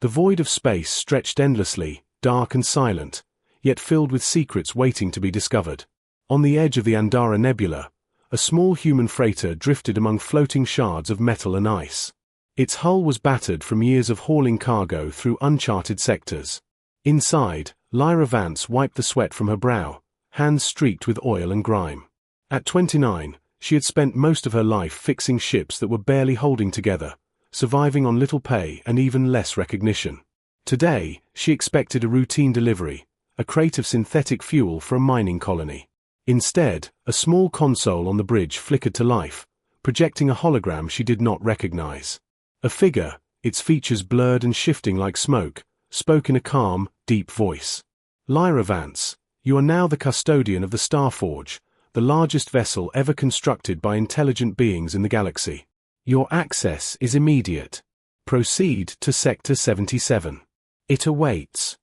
The void of space stretched endlessly, dark and silent, yet filled with secrets waiting to be discovered. On the edge of the Andara Nebula, a small human freighter drifted among floating shards of metal and ice. Its hull was battered from years of hauling cargo through uncharted sectors. Inside, Lyra Vance wiped the sweat from her brow, hands streaked with oil and grime. At 29, she had spent most of her life fixing ships that were barely holding together, surviving on little pay and even less recognition. Today, she expected a routine delivery, a crate of synthetic fuel for a mining colony. Instead, a small console on the bridge flickered to life, projecting a hologram she did not recognize. A figure, its features blurred and shifting like smoke, spoke in a calm, deep voice. "Lyra Vance, you are now the custodian of the Starforge, the largest vessel ever constructed by intelligent beings in the galaxy. Your access is immediate. Proceed to Sector 77. It awaits."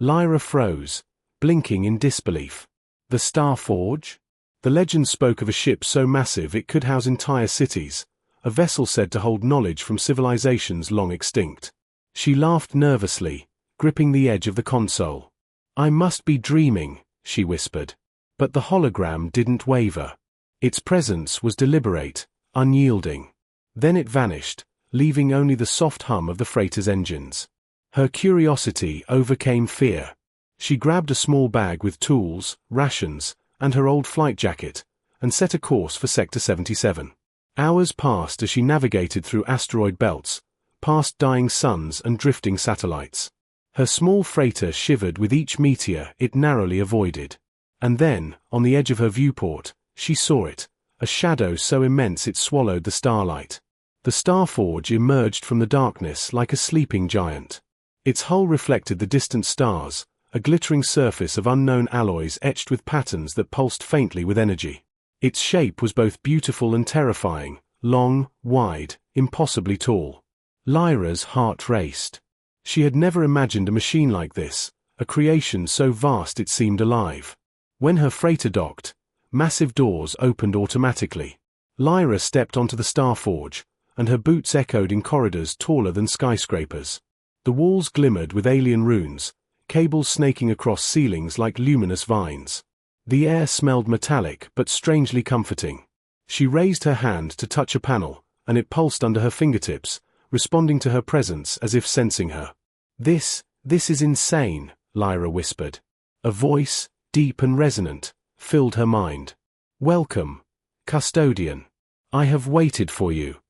Lyra froze, blinking in disbelief. The Starforge? The legend spoke of a ship so massive it could house entire cities, a vessel said to hold knowledge from civilizations long extinct. She laughed nervously, gripping the edge of the console. "I must be dreaming," she whispered. But the hologram didn't waver. Its presence was deliberate, unyielding. Then it vanished, leaving only the soft hum of the freighter's engines. Her curiosity overcame fear. She grabbed a small bag with tools, rations, and her old flight jacket, and set a course for Sector 77. Hours passed as she navigated through asteroid belts, past dying suns and drifting satellites. Her small freighter shivered with each meteor it narrowly avoided. And then, on the edge of her viewport, she saw it, a shadow so immense it swallowed the starlight. The Starforge emerged from the darkness like a sleeping giant. Its hull reflected the distant stars, a glittering surface of unknown alloys etched with patterns that pulsed faintly with energy. Its shape was both beautiful and terrifying, long, wide, impossibly tall. Lyra's heart raced. She had never imagined a machine like this, a creation so vast it seemed alive. When her freighter docked, massive doors opened automatically. Lyra stepped onto the Starforge, and her boots echoed in corridors taller than skyscrapers. The walls glimmered with alien runes, cables snaking across ceilings like luminous vines. The air smelled metallic but strangely comforting. She raised her hand to touch a panel, and it pulsed under her fingertips, responding to her presence as if sensing her. This is insane," Lyra whispered. A voice, deep and resonant, filled her mind. "Welcome, custodian. I have waited for you."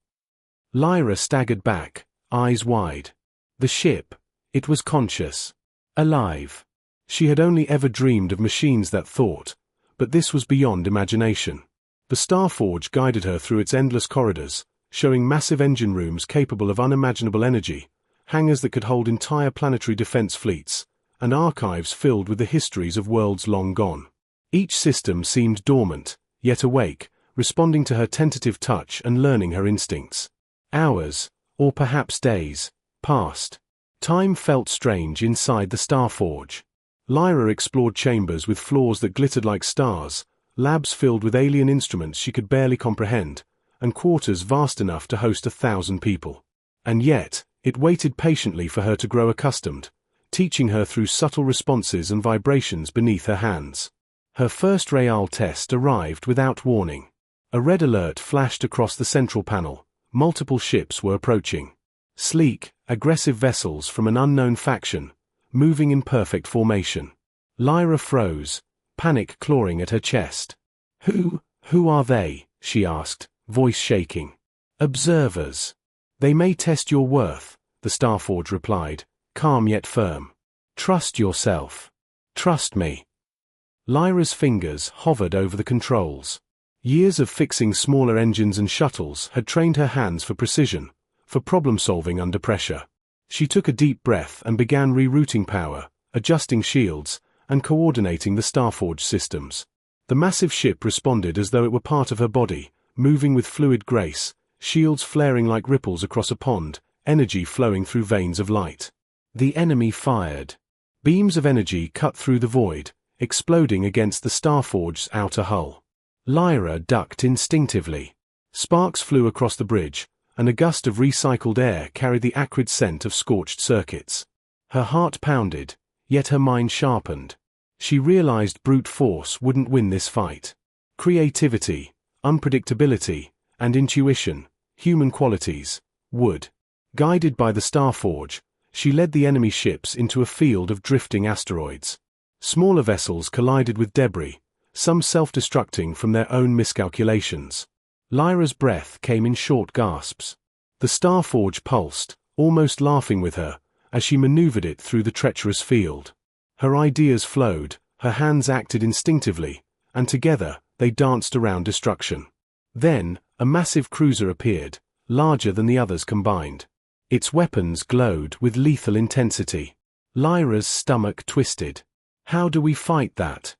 Lyra staggered back, eyes wide. The ship, it was conscious. Alive. She had only ever dreamed of machines that thought, but this was beyond imagination. The Starforge guided her through its endless corridors, showing massive engine rooms capable of unimaginable energy, hangars that could hold entire planetary defense fleets, and archives filled with the histories of worlds long gone. Each system seemed dormant, yet awake, responding to her tentative touch and learning her instincts. Hours, or perhaps days, passed. Time felt strange inside the Starforge. Lyra explored chambers with floors that glittered like stars, labs filled with alien instruments she could barely comprehend, and quarters vast enough to host 1,000 people. And yet, it waited patiently for her to grow accustomed, teaching her through subtle responses and vibrations beneath her hands. Her first Real test arrived without warning. A red alert flashed across the central panel. Multiple ships were approaching. Sleek, aggressive vessels from an unknown faction, moving in perfect formation. Lyra froze, panic clawing at her chest. Who are they?" she asked, voice shaking. "Observers. They may test your worth," the Starforge replied, calm yet firm. "Trust yourself. Trust me." Lyra's fingers hovered over the controls. Years of fixing smaller engines and shuttles had trained her hands for precision, for problem-solving under pressure. She took a deep breath and began rerouting power, adjusting shields, and coordinating the Starforge systems. The massive ship responded as though it were part of her body, moving with fluid grace, shields flaring like ripples across a pond, energy flowing through veins of light. The enemy fired. Beams of energy cut through the void, exploding against the Starforge's outer hull. Lyra ducked instinctively. Sparks flew across the bridge, and a gust of recycled air carried the acrid scent of scorched circuits. Her heart pounded, yet her mind sharpened. She realized brute force wouldn't win this fight. Creativity, unpredictability, and intuition, human qualities, would. Guided by the Starforge, she led the enemy ships into a field of drifting asteroids. Smaller vessels collided with debris, some self-destructing from their own miscalculations. Lyra's breath came in short gasps. The Starforge pulsed, almost laughing with her, as she maneuvered it through the treacherous field. Her ideas flowed, her hands acted instinctively, and together, they danced around destruction. Then, a massive cruiser appeared, larger than the others combined. Its weapons glowed with lethal intensity. Lyra's stomach twisted. How do we fight that?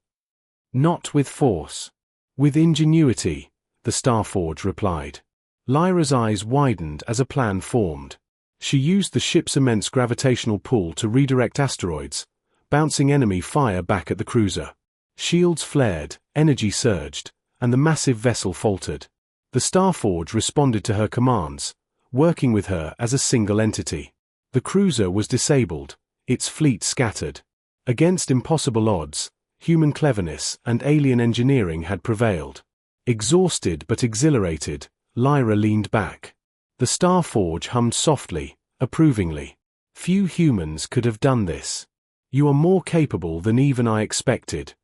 Not with force. With ingenuity, the Starforge replied. Lyra's eyes widened as a plan formed. She used the ship's immense gravitational pull to redirect asteroids, bouncing enemy fire back at the cruiser. Shields flared, energy surged, and the massive vessel faltered. The Starforge responded to her commands, working with her as a single entity. The cruiser was disabled, its fleet scattered. Against impossible odds, human cleverness and alien engineering had prevailed. Exhausted but exhilarated, Lyra leaned back. The Starforge hummed softly, approvingly. Few humans could have done this. You are more capable than even I expected.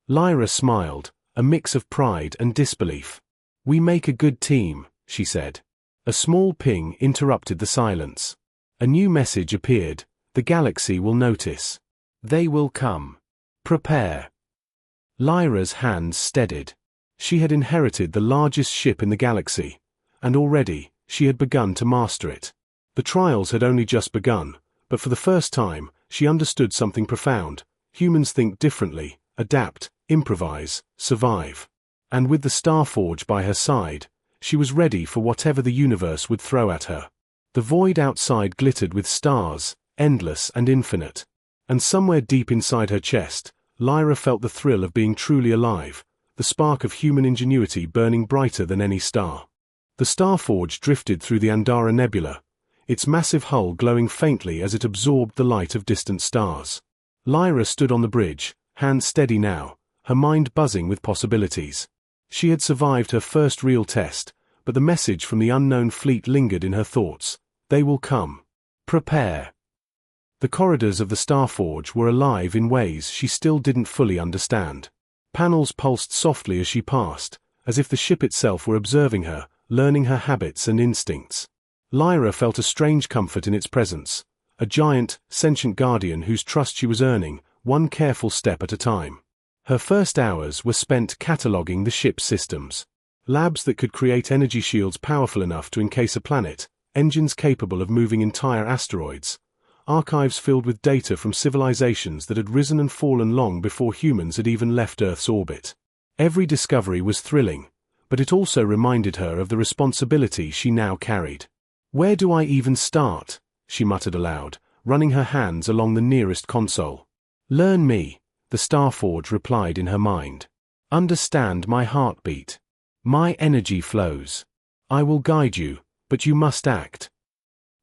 Lyra smiled, a mix of pride and disbelief. We make a good team, she said. A small ping interrupted the silence. A new message appeared. The galaxy will notice. They will come. Prepare. Lyra's hands steadied. She had inherited the largest ship in the galaxy, and already, she had begun to master it. The trials had only just begun, but for the first time, she understood something profound. Humans think differently, adapt, improvise, survive. And with the Starforge by her side, she was ready for whatever the universe would throw at her. The void outside glittered with stars, endless and infinite. And somewhere deep inside her chest, Lyra felt the thrill of being truly alive, the spark of human ingenuity burning brighter than any star. The Starforge drifted through the Andara Nebula, its massive hull glowing faintly as it absorbed the light of distant stars. Lyra stood on the bridge, hands steady now, her mind buzzing with possibilities. She had survived her first real test, but the message from the unknown fleet lingered in her thoughts. They will come. Prepare. The corridors of the Starforge were alive in ways she still didn't fully understand. Panels pulsed softly as she passed, as if the ship itself were observing her, learning her habits and instincts. Lyra felt a strange comfort in its presence, a giant, sentient guardian whose trust she was earning, one careful step at a time. Her first hours were spent cataloging the ship's systems. Labs that could create energy shields powerful enough to encase a planet, engines capable of moving entire asteroids, archives filled with data from civilizations that had risen and fallen long before humans had even left Earth's orbit. Every discovery was thrilling, but it also reminded her of the responsibility she now carried. Where do I even start? She muttered aloud, running her hands along the nearest console. Learn me, the Starforge replied in her mind. Understand my heartbeat. My energy flows. I will guide you, but you must act.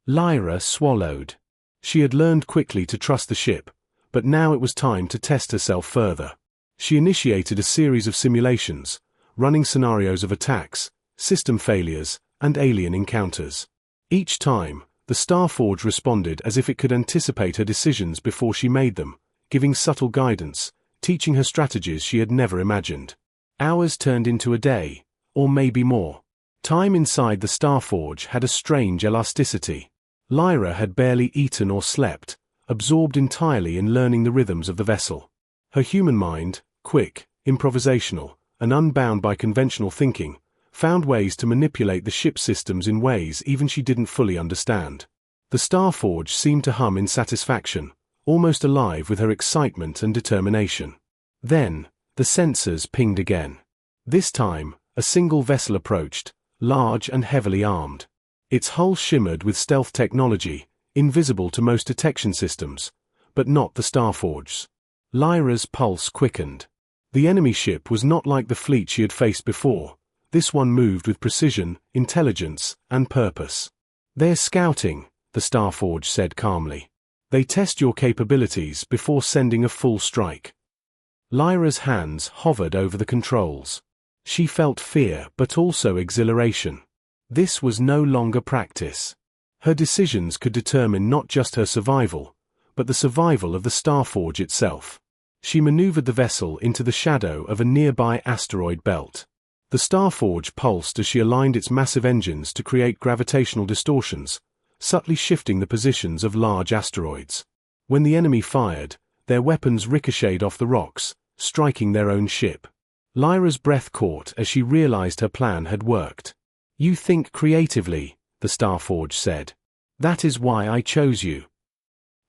Lyra swallowed. She had learned quickly to trust the ship, but now it was time to test herself further. She initiated a series of simulations, running scenarios of attacks, system failures, and alien encounters. Each time, the Starforge responded as if it could anticipate her decisions before she made them, giving subtle guidance, teaching her strategies she had never imagined. Hours turned into a day, or maybe more. Time inside the Starforge had a strange elasticity. Lyra had barely eaten or slept, absorbed entirely in learning the rhythms of the vessel. Her human mind, quick, improvisational, and unbound by conventional thinking, found ways to manipulate the ship's systems in ways even she didn't fully understand. The Starforge seemed to hum in satisfaction, almost alive with her excitement and determination. Then, the sensors pinged again. This time, a single vessel approached, large and heavily armed. Its hull shimmered with stealth technology, invisible to most detection systems, but not the Starforge's. Lyra's pulse quickened. The enemy ship was not like the fleet she had faced before, This one moved with precision, intelligence, and purpose. "They're scouting," the Starforge said calmly. "They test your capabilities before sending a full strike." Lyra's hands hovered over the controls. She felt fear but also exhilaration. This was no longer practice. Her decisions could determine not just her survival, but the survival of the Starforge itself. She maneuvered the vessel into the shadow of a nearby asteroid belt. The Starforge pulsed as she aligned its massive engines to create gravitational distortions, subtly shifting the positions of large asteroids. When the enemy fired, their weapons ricocheted off the rocks, striking their own ship. Lyra's breath caught as she realized her plan had worked. "You think creatively," the Starforge said. "That is why I chose you."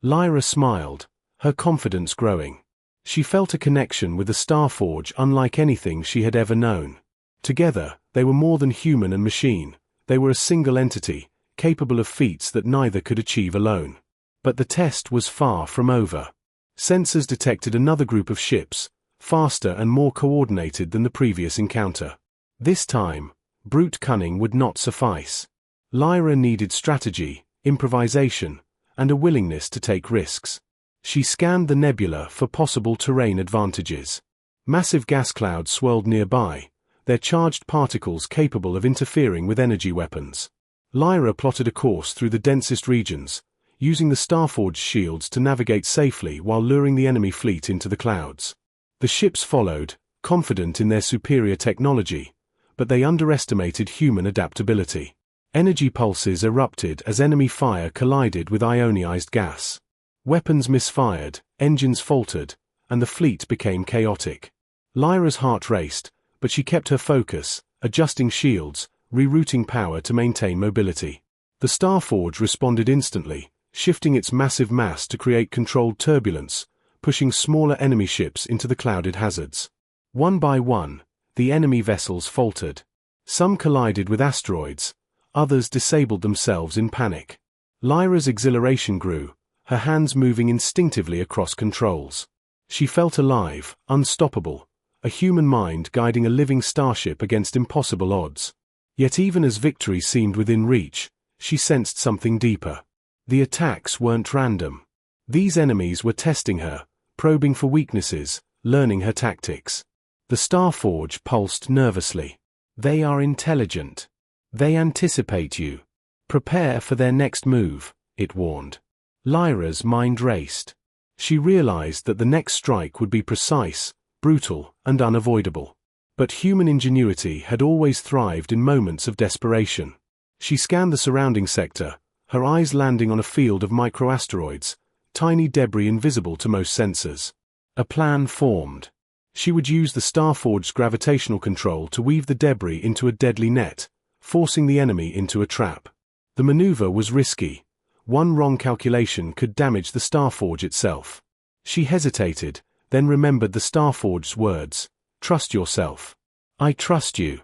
Lyra smiled, her confidence growing. She felt a connection with the Starforge unlike anything she had ever known. Together, they were more than human and machine. They were a single entity, capable of feats that neither could achieve alone. But the test was far from over. Sensors detected another group of ships, faster and more coordinated than the previous encounter. This time, brute cunning would not suffice. Lyra needed strategy, improvisation, and a willingness to take risks. She scanned the nebula for possible terrain advantages. Massive gas clouds swirled nearby, their charged particles capable of interfering with energy weapons. Lyra plotted a course through the densest regions, using the Starforge's shields to navigate safely while luring the enemy fleet into the clouds. The ships followed, confident in their superior technology, but they underestimated human adaptability. Energy pulses erupted as enemy fire collided with ionized gas. Weapons misfired, engines faltered, and the fleet became chaotic. Lyra's heart raced, but she kept her focus, adjusting shields, rerouting power to maintain mobility. The Starforge responded instantly, shifting its massive mass to create controlled turbulence, pushing smaller enemy ships into the clouded hazards. One by one, the enemy vessels faltered. Some collided with asteroids, others disabled themselves in panic. Lyra's exhilaration grew, her hands moving instinctively across controls. She felt alive, unstoppable, a human mind guiding a living starship against impossible odds. Yet even as victory seemed within reach, she sensed something deeper. The attacks weren't random. These enemies were testing her, probing for weaknesses, learning her tactics. The Starforge pulsed nervously. "They are intelligent. They anticipate you. Prepare for their next move," it warned. Lyra's mind raced. She realized that the next strike would be precise, brutal, and unavoidable. But human ingenuity had always thrived in moments of desperation. She scanned the surrounding sector, her eyes landing on a field of microasteroids, tiny debris invisible to most sensors. A plan formed. She would use the Starforge's gravitational control to weave the debris into a deadly net, forcing the enemy into a trap. The maneuver was risky. One wrong calculation could damage the Starforge itself. She hesitated, then remembered the Starforge's words, "Trust yourself. I trust you."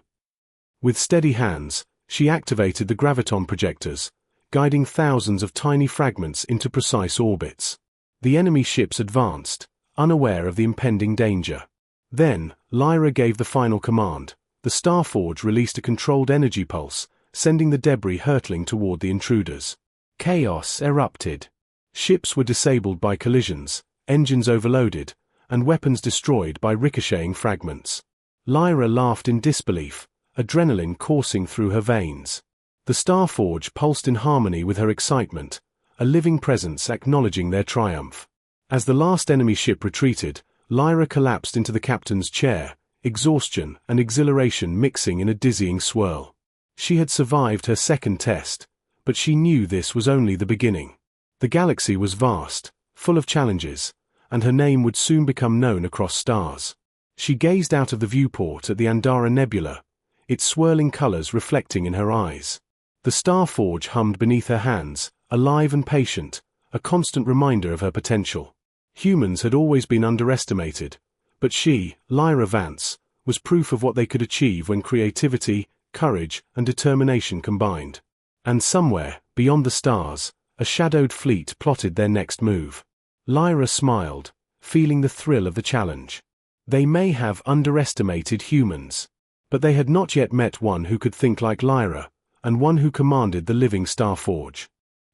With steady hands, she activated the graviton projectors, guiding thousands of tiny fragments into precise orbits. The enemy ships advanced, unaware of the impending danger. Then, Lyra gave the final command. The Starforge released a controlled energy pulse, sending the debris hurtling toward the intruders. Chaos erupted. Ships were disabled by collisions, engines overloaded, and weapons destroyed by ricocheting fragments. Lyra laughed in disbelief, adrenaline coursing through her veins. The Starforge pulsed in harmony with her excitement, a living presence acknowledging their triumph. As the last enemy ship retreated, Lyra collapsed into the captain's chair, exhaustion and exhilaration mixing in a dizzying swirl. She had survived her second test, but she knew this was only the beginning. The galaxy was vast, full of challenges, and her name would soon become known across stars. She gazed out of the viewport at the Andara Nebula, its swirling colors reflecting in her eyes. The Starforge hummed beneath her hands, alive and patient, a constant reminder of her potential. Humans had always been underestimated, but she, Lyra Vance, was proof of what they could achieve when creativity, courage, and determination combined. And somewhere, beyond the stars, a shadowed fleet plotted their next move. Lyra smiled, feeling the thrill of the challenge. They may have underestimated humans, But they had not yet met one who could think like Lyra, and one who commanded the living Starforge.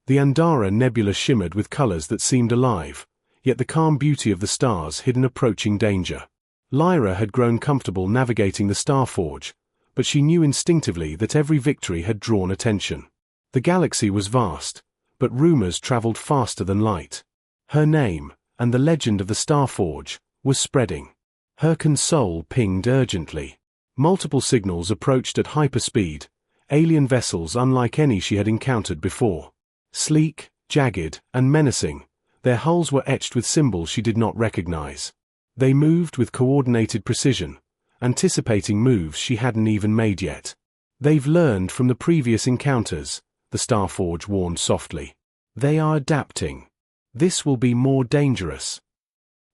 The Andara Nebula shimmered with colors that seemed alive, yet the calm beauty of the stars hid an approaching danger. Lyra had grown comfortable navigating the Starforge, but she knew instinctively that every victory had drawn attention. The galaxy was vast, but rumors traveled faster than light. Her name, and the legend of the Starforge, was spreading. Her console pinged urgently. Multiple signals approached at hyperspeed, alien vessels unlike any she had encountered before. Sleek, jagged, and menacing, their hulls were etched with symbols she did not recognize. They moved with coordinated precision, anticipating moves she hadn't even made yet. They've learned from the previous encounters, the Starforge warned softly. They are adapting. This will be more dangerous.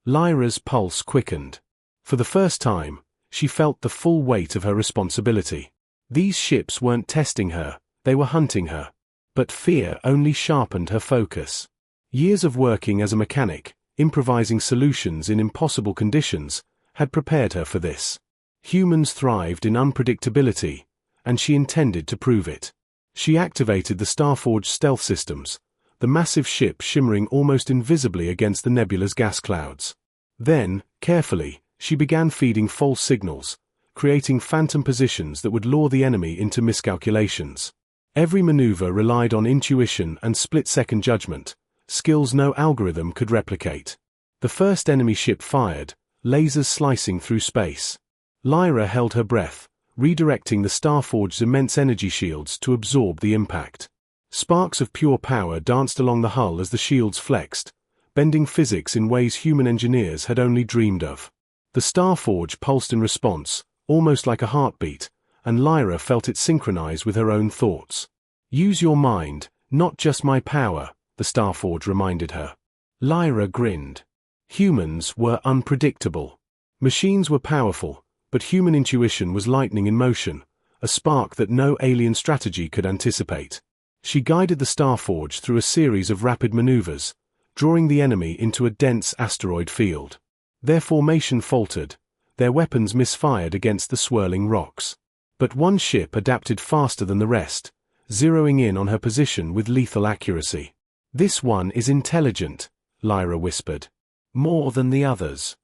Lyra's pulse quickened. For the first time, she felt the full weight of her responsibility. These ships weren't testing her, they were hunting her. But fear only sharpened her focus. Years of working as a mechanic, improvising solutions in impossible conditions, had prepared her for this. Humans thrived in unpredictability, and she intended to prove it. She activated the Starforge stealth systems, the massive ship shimmering almost invisibly against the nebula's gas clouds. Then, carefully, she began feeding false signals, creating phantom positions that would lure the enemy into miscalculations. Every maneuver relied on intuition and split-second judgment, skills no algorithm could replicate. The first enemy ship fired, lasers slicing through space. Lyra held her breath, redirecting the Starforge's immense energy shields to absorb the impact. Sparks of pure power danced along the hull as the shields flexed, bending physics in ways human engineers had only dreamed of. The Starforge pulsed in response, almost like a heartbeat, and Lyra felt it synchronize with her own thoughts. Use your mind, not just my power, the Starforge reminded her. Lyra grinned. Humans were unpredictable. Machines were powerful, but human intuition was lightning in motion, a spark that no alien strategy could anticipate. She guided the Starforge through a series of rapid maneuvers, drawing the enemy into a dense asteroid field. Their formation faltered, their weapons misfired against the swirling rocks. But one ship adapted faster than the rest, zeroing in on her position with lethal accuracy. This one is intelligent, Lyra whispered. More than the others.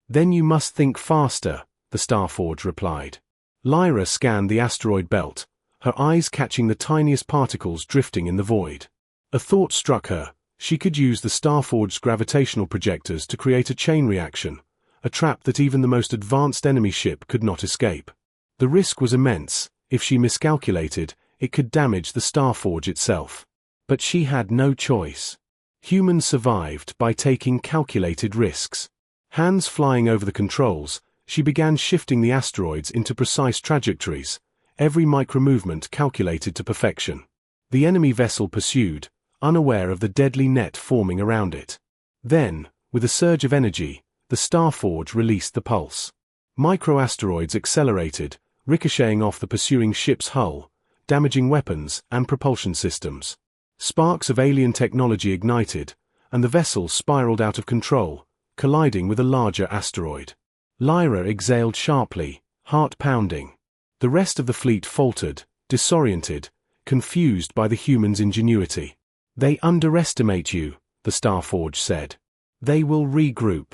Then you must think faster, the Starforge replied. Lyra scanned the asteroid belt, her eyes catching the tiniest particles drifting in the void. A thought struck her. She could use the Starforge's gravitational projectors to create a chain reaction, a trap that even the most advanced enemy ship could not escape. The risk was immense. If she miscalculated, it could damage the Starforge itself. But she had no choice. Humans survived by taking calculated risks. Hands flying over the controls, she began shifting the asteroids into precise trajectories, every micro-movement calculated to perfection. The enemy vessel pursued, unaware of the deadly net forming around it. Then, with a surge of energy, the Starforge released the pulse. Micro-asteroids accelerated, ricocheting off the pursuing ship's hull, damaging weapons and propulsion systems. Sparks of alien technology ignited, and the vessel spiraled out of control, colliding with a larger asteroid. Lyra exhaled sharply, heart pounding. The rest of the fleet faltered, disoriented, confused by the humans' ingenuity. They underestimate you, the Starforge said. They will regroup.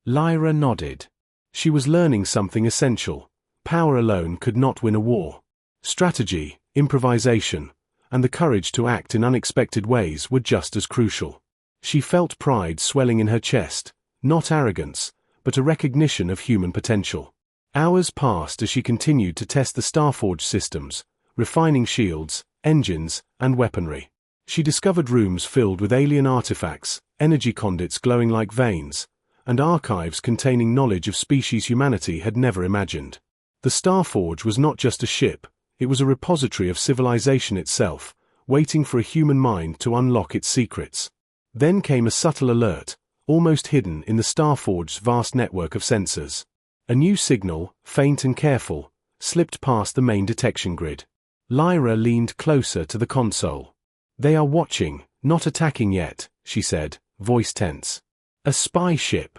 Lyra nodded. She was learning something essential. Power alone could not win a war. Strategy, improvisation, and the courage to act in unexpected ways were just as crucial. She felt pride swelling in her chest, not arrogance, but a recognition of human potential. Hours passed as she continued to test the Starforge systems, refining shields, engines, and weaponry. She discovered rooms filled with alien artifacts, energy conduits glowing like veins, and archives containing knowledge of species humanity had never imagined. The Starforge was not just a ship, it was a repository of civilization itself, waiting for a human mind to unlock its secrets. Then came a subtle alert, almost hidden in the Starforge's vast network of sensors. A new signal, faint and careful, slipped past the main detection grid. Lyra leaned closer to the console. They are watching, not attacking yet, she said, voice tense. A spy ship.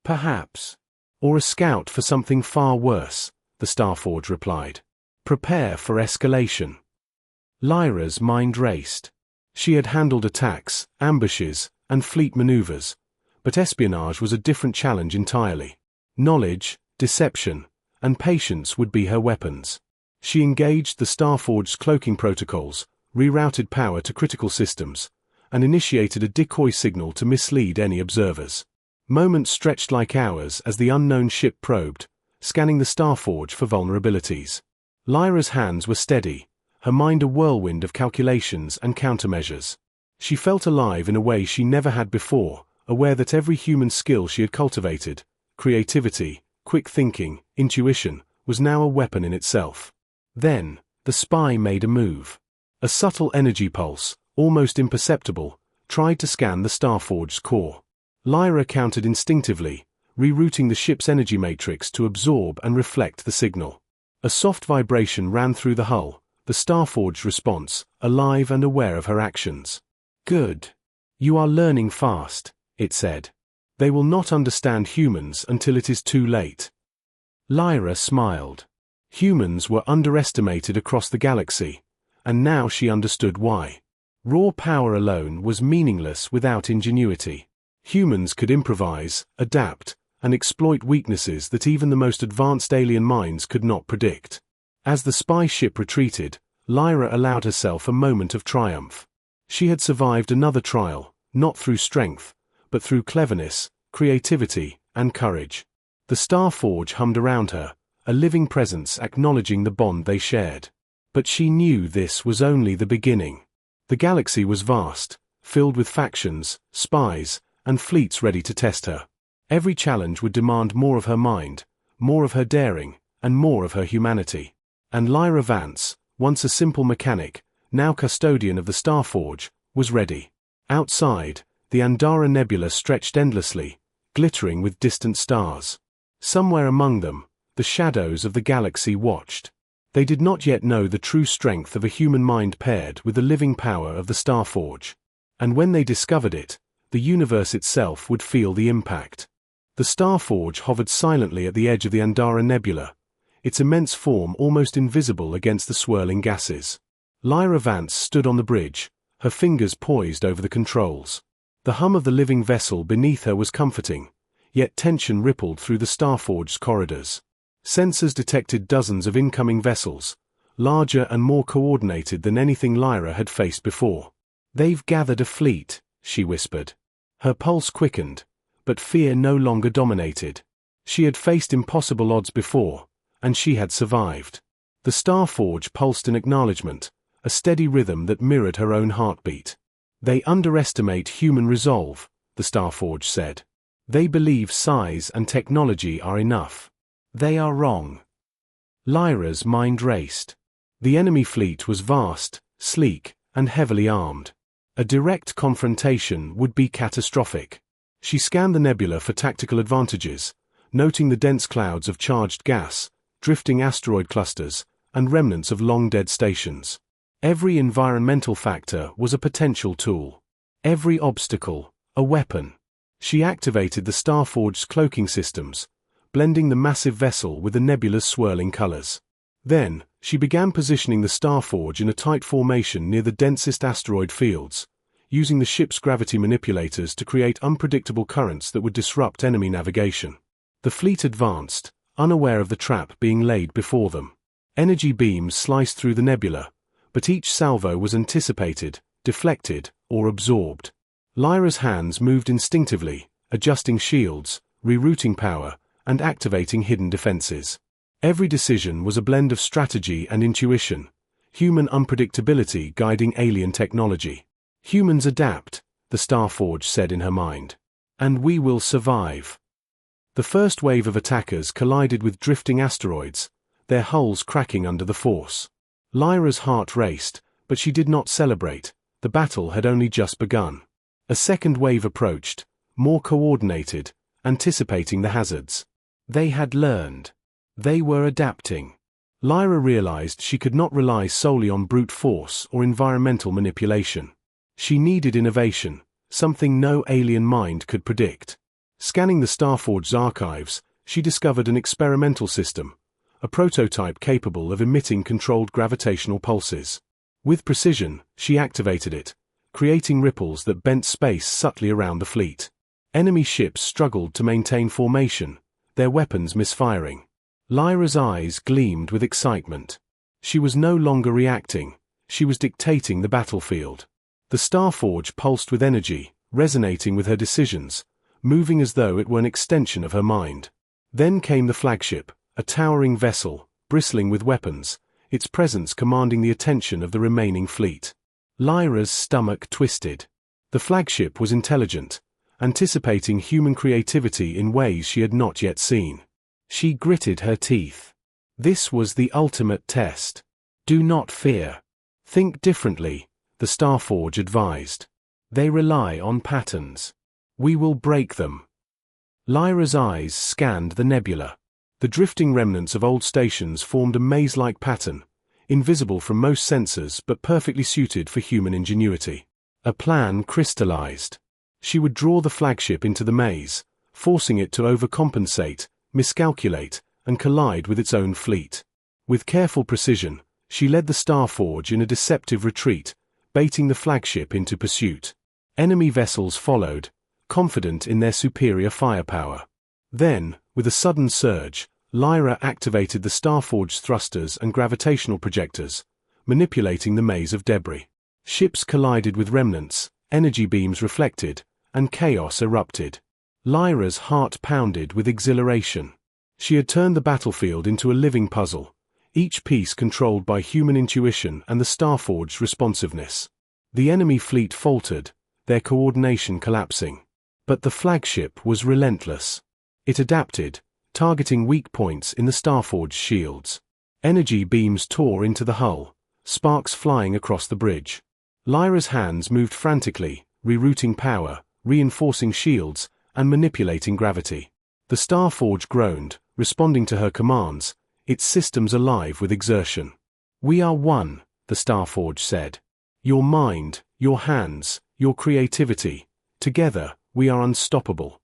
Perhaps. Or a scout for something far worse, the Starforge replied. Prepare for escalation. Lyra's mind raced. She had handled attacks, ambushes, and fleet maneuvers, but espionage was a different challenge entirely. Knowledge, deception, and patience would be her weapons. She engaged the Starforge's cloaking protocols, rerouted power to critical systems, and initiated a decoy signal to mislead any observers. Moments stretched like hours as the unknown ship probed, scanning the Starforge for vulnerabilities. Lyra's hands were steady, her mind a whirlwind of calculations and countermeasures. She felt alive in a way she never had before, aware that every human skill she had cultivated, creativity, quick thinking, intuition, was now a weapon in itself. Then, the spy made a move. A subtle energy pulse, almost imperceptible, tried to scan the Starforge's core. Lyra countered instinctively, rerouting the ship's energy matrix to absorb and reflect the signal. A soft vibration ran through the hull, the Starforge's response, alive and aware of her actions. Good. You are learning fast, it said. They will not understand humans until it is too late. Lyra smiled. Humans were underestimated across the galaxy, and now she understood why. Raw power alone was meaningless without ingenuity. Humans could improvise, adapt, and exploit weaknesses that even the most advanced alien minds could not predict. As the spy ship retreated, Lyra allowed herself a moment of triumph. She had survived another trial, not through strength, but through cleverness, creativity, and courage. The Starforge hummed around her, a living presence acknowledging the bond they shared. But she knew this was only the beginning. The galaxy was vast, filled with factions, spies, and fleets ready to test her. Every challenge would demand more of her mind, more of her daring, and more of her humanity. And Lyra Vance, once a simple mechanic, now custodian of the Starforge, was ready. Outside, the Andara Nebula stretched endlessly, glittering with distant stars. Somewhere among them, the shadows of the galaxy watched. They did not yet know the true strength of a human mind paired with the living power of the Starforge. And when they discovered it, the universe itself would feel the impact. The Starforge hovered silently at the edge of the Andara Nebula, its immense form almost invisible against the swirling gases. Lyra Vance stood on the bridge, her fingers poised over the controls. The hum of the living vessel beneath her was comforting, yet tension rippled through the Starforge's corridors. Sensors detected dozens of incoming vessels, larger and more coordinated than anything Lyra had faced before. "They've gathered a fleet," she whispered. Her pulse quickened, but fear no longer dominated. She had faced impossible odds before, and she had survived. The Starforge pulsed in acknowledgement, a steady rhythm that mirrored her own heartbeat. "They underestimate human resolve," the Starforge said. "They believe size and technology are enough. They are wrong." Lyra's mind raced. The enemy fleet was vast, sleek, and heavily armed. A direct confrontation would be catastrophic. She scanned the nebula for tactical advantages, noting the dense clouds of charged gas, drifting asteroid clusters, and remnants of long-dead stations. Every environmental factor was a potential tool. Every obstacle, a weapon. She activated the Starforge's cloaking systems, blending the massive vessel with the nebula's swirling colors. Then, she began positioning the Starforge in a tight formation near the densest asteroid fields, using the ship's gravity manipulators to create unpredictable currents that would disrupt enemy navigation. The fleet advanced, unaware of the trap being laid before them. Energy beams sliced through the nebula, but each salvo was anticipated, deflected, or absorbed. Lyra's hands moved instinctively, adjusting shields, rerouting power, and activating hidden defenses. Every decision was a blend of strategy and intuition, human unpredictability guiding alien technology. "Humans adapt," the Starforge said in her mind. "And we will survive." The first wave of attackers collided with drifting asteroids, their hulls cracking under the force. Lyra's heart raced, but she did not celebrate. The battle had only just begun. A second wave approached, more coordinated, anticipating the hazards. They had learned. They were adapting. Lyra realized she could not rely solely on brute force or environmental manipulation. She needed innovation, something no alien mind could predict. Scanning the Starforge's archives, she discovered an experimental system, a prototype capable of emitting controlled gravitational pulses. With precision, she activated it, creating ripples that bent space subtly around the fleet. Enemy ships struggled to maintain formation, their weapons misfiring. Lyra's eyes gleamed with excitement. She was no longer reacting, she was dictating the battlefield. The Starforge pulsed with energy, resonating with her decisions, moving as though it were an extension of her mind. Then came the flagship, a towering vessel, bristling with weapons, its presence commanding the attention of the remaining fleet. Lyra's stomach twisted. The flagship was intelligent, anticipating human creativity in ways she had not yet seen. She gritted her teeth. This was the ultimate test. Do not fear. Think differently, the Starforge advised. They rely on patterns. We will break them. Lyra's eyes scanned the nebula. The drifting remnants of old stations formed a maze-like pattern, invisible from most sensors but perfectly suited for human ingenuity. A plan crystallized. She would draw the flagship into the maze, forcing it to overcompensate, miscalculate, and collide with its own fleet. With careful precision, she led the Starforge in a deceptive retreat, baiting the flagship into pursuit. Enemy vessels followed, confident in their superior firepower. Then, with a sudden surge, Lyra activated the Starforge's thrusters and gravitational projectors, manipulating the maze of debris. Ships collided with remnants, energy beams reflected, and chaos erupted. Lyra's heart pounded with exhilaration. She had turned the battlefield into a living puzzle, each piece controlled by human intuition and the Starforge's responsiveness. The enemy fleet faltered, their coordination collapsing. But the flagship was relentless. It adapted, targeting weak points in the Starforge's shields. Energy beams tore into the hull, sparks flying across the bridge. Lyra's hands moved frantically, rerouting power, reinforcing shields, and manipulating gravity. The Starforge groaned, responding to her commands, its systems alive with exertion. "We are one," the Starforge said. "Your mind, your hands, your creativity. Together, we are unstoppable."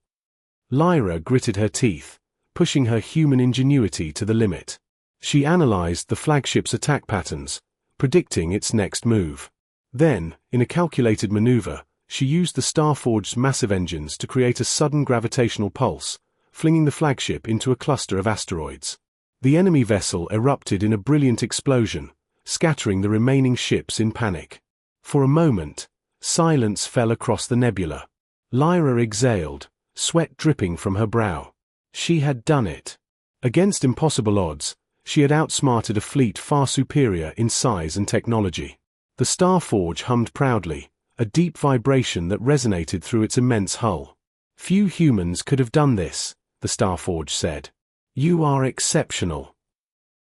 Lyra gritted her teeth, pushing her human ingenuity to the limit. She analyzed the flagship's attack patterns, predicting its next move. Then, in a calculated maneuver, she used the Starforge's massive engines to create a sudden gravitational pulse, flinging the flagship into a cluster of asteroids. The enemy vessel erupted in a brilliant explosion, scattering the remaining ships in panic. For a moment, silence fell across the nebula. Lyra exhaled, sweat dripping from her brow. She had done it. Against impossible odds, she had outsmarted a fleet far superior in size and technology. The Starforge hummed proudly, a deep vibration that resonated through its immense hull. "Few humans could have done this," the Starforge said. "You are exceptional."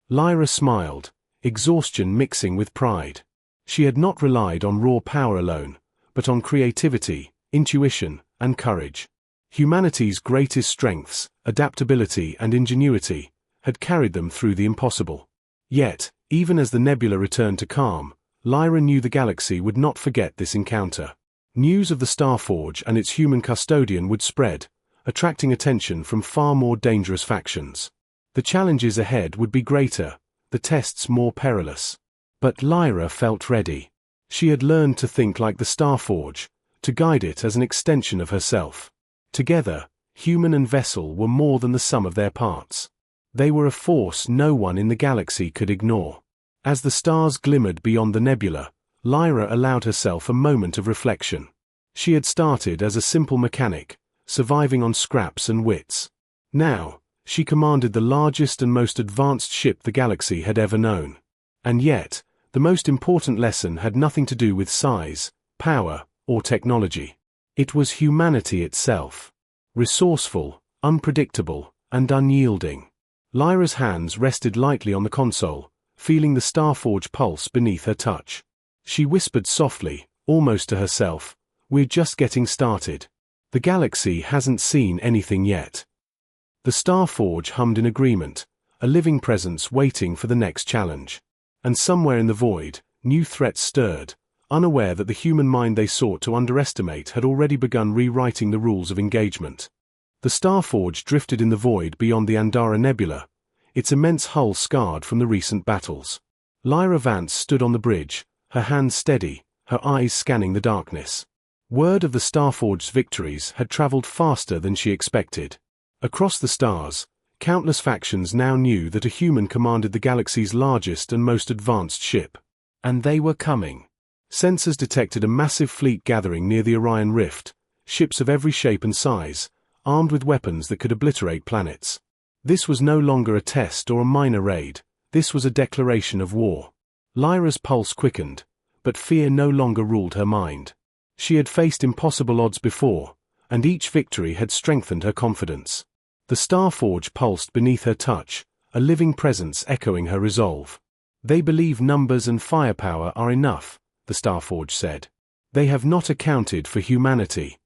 Lyra smiled, exhaustion mixing with pride. She had not relied on raw power alone, but on creativity, intuition, and courage. Humanity's greatest strengths, adaptability and ingenuity, had carried them through the impossible. Yet, even as the nebula returned to calm, Lyra knew the galaxy would not forget this encounter. News of the Starforge and its human custodian would spread, attracting attention from far more dangerous factions. The challenges ahead would be greater, the tests more perilous. But Lyra felt ready. She had learned to think like the Starforge, to guide it as an extension of herself. Together, human and vessel were more than the sum of their parts. They were a force no one in the galaxy could ignore. As the stars glimmered beyond the nebula, Lyra allowed herself a moment of reflection. She had started as a simple mechanic, surviving on scraps and wits. Now, she commanded the largest and most advanced ship the galaxy had ever known. And yet, the most important lesson had nothing to do with size, power, or technology. It was humanity itself. Resourceful, unpredictable, and unyielding. Lyra's hands rested lightly on the console, feeling the Starforge pulse beneath her touch. She whispered softly, almost to herself, "We're just getting started. The galaxy hasn't seen anything yet." The Starforge hummed in agreement, a living presence waiting for the next challenge. And somewhere in the void, new threats stirred, unaware that the human mind they sought to underestimate had already begun rewriting the rules of engagement. The Starforge drifted in the void beyond the Andara Nebula, its immense hull scarred from the recent battles. Lyra Vance stood on the bridge, her hands steady, her eyes scanning the darkness. Word of the Starforge's victories had traveled faster than she expected. Across the stars, countless factions now knew that a human commanded the galaxy's largest and most advanced ship. And they were coming. Sensors detected a massive fleet gathering near the Orion Rift, ships of every shape and size, armed with weapons that could obliterate planets. This was no longer a test or a minor raid, this was a declaration of war. Lyra's pulse quickened, but fear no longer ruled her mind. She had faced impossible odds before, and each victory had strengthened her confidence. The Starforge pulsed beneath her touch, a living presence echoing her resolve. They believe numbers and firepower are enough, the Starforge said. They have not accounted for humanity.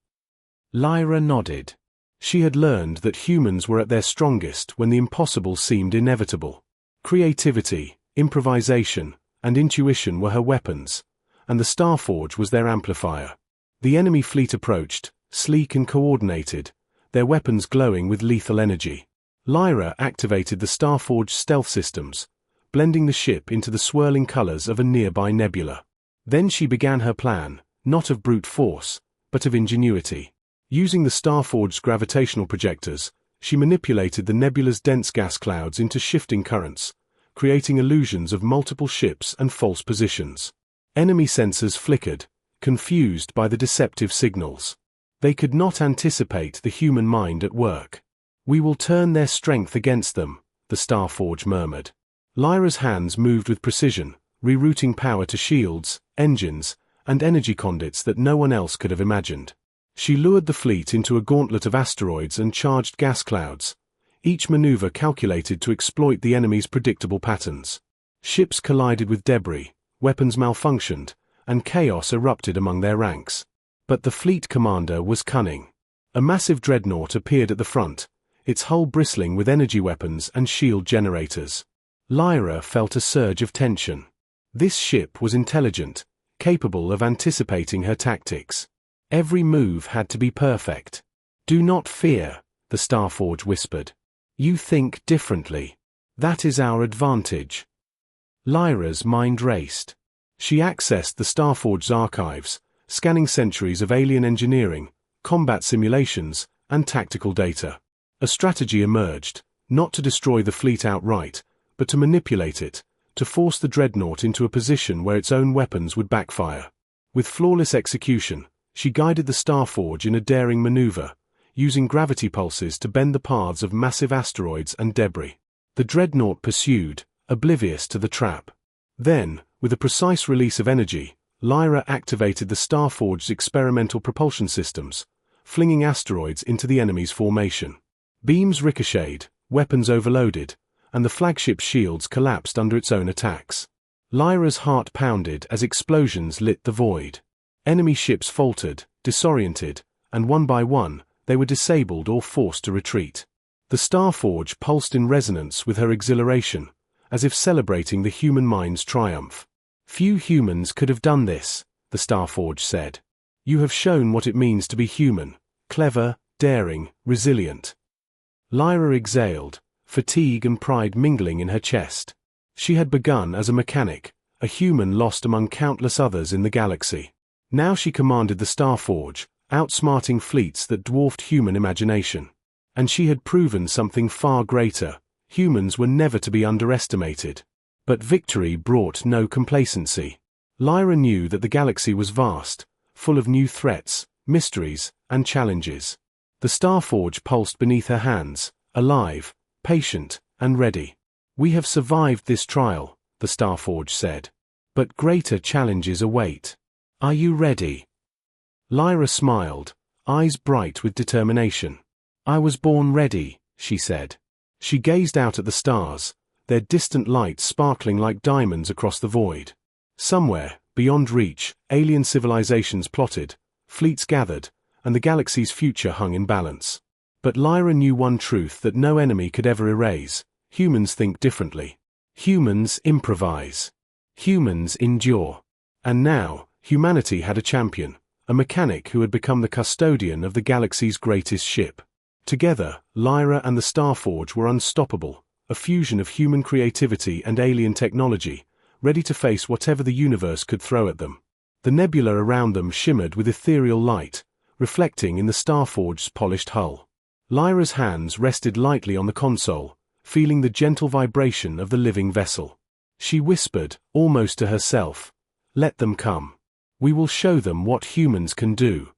Lyra nodded. She had learned that humans were at their strongest when the impossible seemed inevitable. Creativity, improvisation, and intuition were her weapons, and the Starforge was their amplifier. The enemy fleet approached, sleek and coordinated, their weapons glowing with lethal energy. Lyra activated the Starforge stealth systems, blending the ship into the swirling colors of a nearby nebula. Then she began her plan, not of brute force, but of ingenuity. Using the Starforge's gravitational projectors, she manipulated the nebula's dense gas clouds into shifting currents, creating illusions of multiple ships and false positions. Enemy sensors flickered, confused by the deceptive signals. They could not anticipate the human mind at work. "We will turn their strength against them," the Starforge murmured. Lyra's hands moved with precision, rerouting power to shields, engines, and energy conduits that no one else could have imagined. She lured the fleet into a gauntlet of asteroids and charged gas clouds, each maneuver calculated to exploit the enemy's predictable patterns. Ships collided with debris, weapons malfunctioned, and chaos erupted among their ranks. But the fleet commander was cunning. A massive dreadnought appeared at the front, its hull bristling with energy weapons and shield generators. Lyra felt a surge of tension. This ship was intelligent, capable of anticipating her tactics. Every move had to be perfect. "Do not fear," the Starforge whispered. "You think differently. That is our advantage." Lyra's mind raced. She accessed the Starforge's archives, scanning centuries of alien engineering, combat simulations, and tactical data. A strategy emerged, not to destroy the fleet outright, but to manipulate it, to force the dreadnought into a position where its own weapons would backfire. With flawless execution, she guided the Starforge in a daring maneuver, using gravity pulses to bend the paths of massive asteroids and debris. The dreadnought pursued, oblivious to the trap. Then, with a precise release of energy, Lyra activated the Starforge's experimental propulsion systems, flinging asteroids into the enemy's formation. Beams ricocheted, weapons overloaded, and the flagship's shields collapsed under its own attacks. Lyra's heart pounded as explosions lit the void. Enemy ships faltered, disoriented, and one by one, they were disabled or forced to retreat. The Starforge pulsed in resonance with her exhilaration, as if celebrating the human mind's triumph. "Few humans could have done this," the Starforge said. "You have shown what it means to be human, clever, daring, resilient." Lyra exhaled, fatigue and pride mingling in her chest. She had begun as a mechanic, a human lost among countless others in the galaxy. Now she commanded the Starforge, outsmarting fleets that dwarfed human imagination. And she had proven something far greater: humans were never to be underestimated. But victory brought no complacency. Lyra knew that the galaxy was vast, full of new threats, mysteries, and challenges. The Starforge pulsed beneath her hands, alive, patient, and ready. "We have survived this trial," the Starforge said. "But greater challenges await. Are you ready?" Lyra smiled, eyes bright with determination. "I was born ready," she said. She gazed out at the stars, their distant lights sparkling like diamonds across the void. Somewhere, beyond reach, alien civilizations plotted, fleets gathered, and the galaxy's future hung in balance. But Lyra knew one truth that no enemy could ever erase: humans think differently. Humans improvise. Humans endure. And now, humanity had a champion, a mechanic who had become the custodian of the galaxy's greatest ship. Together, Lyra and the Starforge were unstoppable, a fusion of human creativity and alien technology, ready to face whatever the universe could throw at them. The nebula around them shimmered with ethereal light, reflecting in the Starforge's polished hull. Lyra's hands rested lightly on the console, feeling the gentle vibration of the living vessel. She whispered, almost to herself, "Let them come. We will show them what humans can do."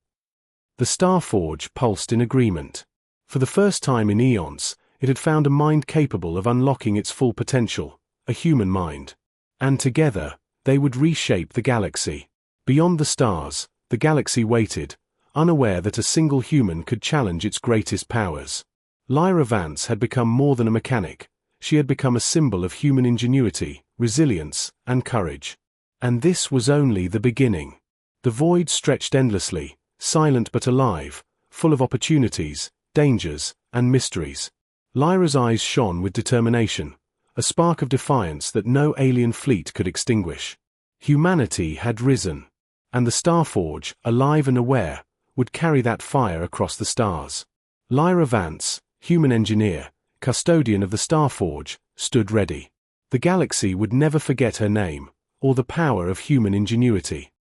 The Starforge pulsed in agreement. For the first time in eons, it had found a mind capable of unlocking its full potential, a human mind. And together, they would reshape the galaxy. Beyond the stars, the galaxy waited, unaware that a single human could challenge its greatest powers. Lyra Vance had become more than a mechanic. She had become a symbol of human ingenuity, resilience, and courage. And this was only the beginning. The void stretched endlessly, silent but alive, full of opportunities, dangers, and mysteries. Lyra's eyes shone with determination, a spark of defiance that no alien fleet could extinguish. Humanity had risen, and the Starforge, alive and aware, would carry that fire across the stars. Lyra Vance, human engineer, custodian of the Starforge, stood ready. The galaxy would never forget her name, or the power of human ingenuity.